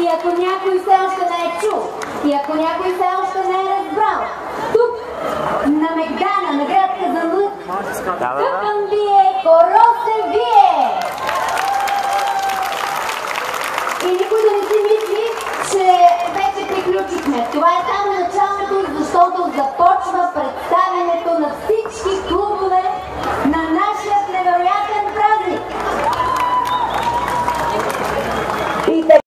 И ако някой все още не е чул, и ако някой все още не е разбрал, тук на Мегдана, на град Казанлък, къпан вие, коро се вие! И никой да не си мисли, че вече приключихме. Това е само